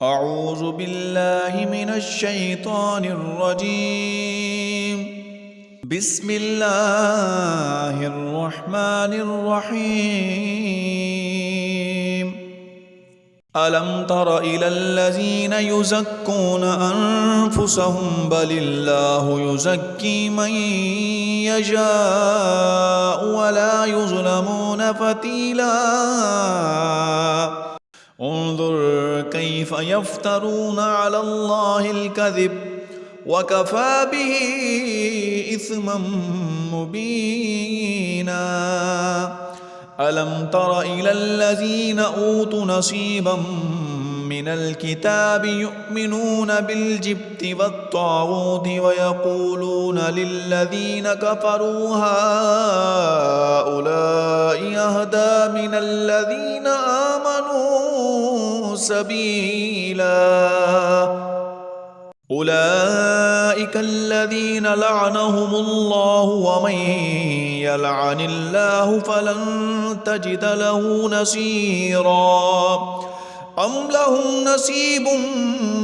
أعوذ بالله من الشيطان الرجيم. بسم الله الرحمن الرحيم. ألم تر إلى الذين يزكون أنفسهم بل الله يزكي من يشاء ولا يظلمون فتيلا. انظر كيف يفترون على الله الكذب وكفى به إثما مبينا. ألم تر إلى الذين أوتوا نصيبا من الكتاب يؤمنون بالجبت والطاغوت ويقولون للذين كفروا هؤلاء أهدى من الذين آمنوا سبيلا. أولئك الذين لعنهم الله ومن يلعن الله فلن تجد له نصيرا. أم لهم نصيب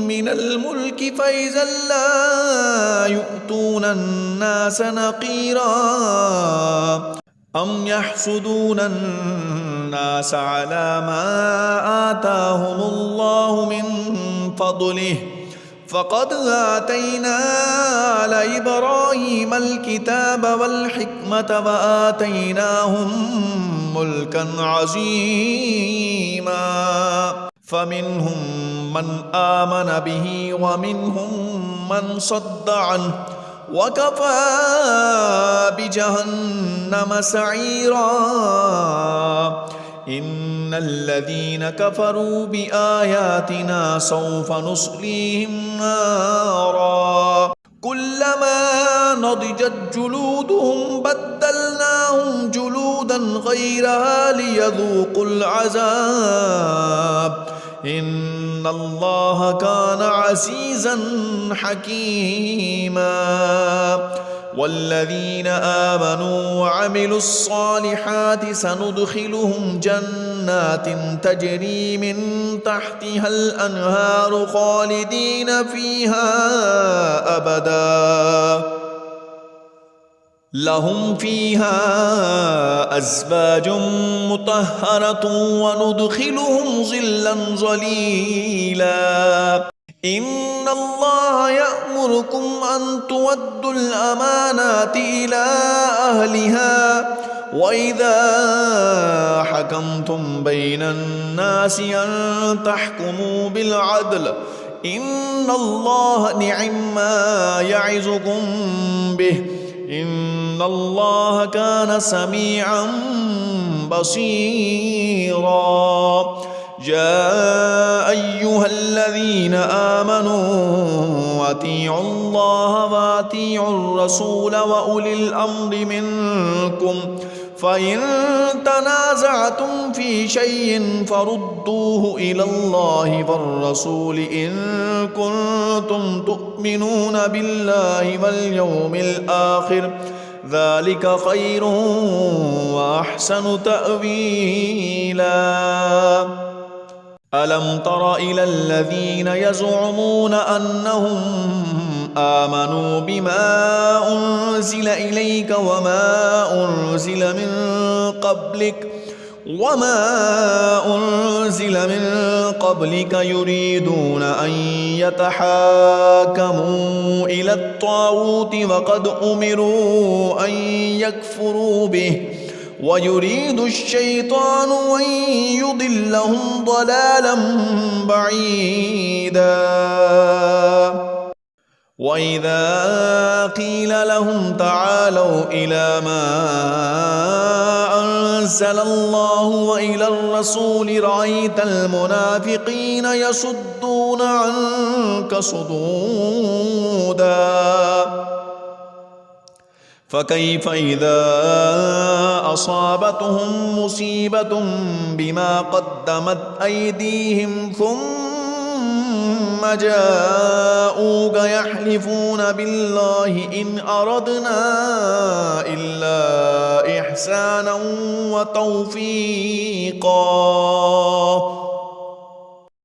من الملك فإذا لا يؤتون الناس نقيرا. أم يحسدون الناس على ما آتاهم الله من فضله فقد آتينا على إبراهيم الكتاب والحكمة وآتيناهم ملكا عظيما. فمنهم من آمن به ومنهم من صد عنه وكفى بجهنم سعيرا. إن الذين كفروا بآياتنا سوف نصليهم نارا كلما نضجت جلودهم بدلناهم جلودا غيرها ليذوقوا العذاب. إن الله كان عزيزا حكيما. والذين آمنوا وعملوا الصالحات سندخلهم جنات تجري من تحتها الأنهار خالدين فيها أبدا لهم فيها أزواج مطهرة وندخلهم ظلا ظليلا. إن الله يأمركم أن تودوا الأمانات إلى أهلها وإذا حكمتم بين الناس أن تحكموا بالعدل. إن الله نعم ما يعظكم به. إن الله كان سميعا بصيرا. يا أيها الذين آمنوا أطيعوا الله وأطيعوا الرسول وأولي الأمر منكم فإن تنازعتم في شيء فردوه إلى الله والرسول إن كنتم تؤمنون بالله واليوم الآخر ذلك خير وأحسن تأويلا. ألم تر إلى الذين يزعمون أنهم آمنوا بما أنزل إليك وما أنزل من قبلك يريدون أن يتحاكموا إلى الطاغوت وقد أمروا أن يكفروا به ويريد الشيطان أن يضلهم ضلالا بعيدا. وإذا قيل لهم تعالوا إلى ما أنزل الله وإلى الرسول رأيت المنافقين يصدون عنك صدودا. فكيف إذا أصابتهم مصيبة بما قدمت أيديهم ثم جاءوك يحلفون بالله إن أردنا إلا إحسانا وتوفيقا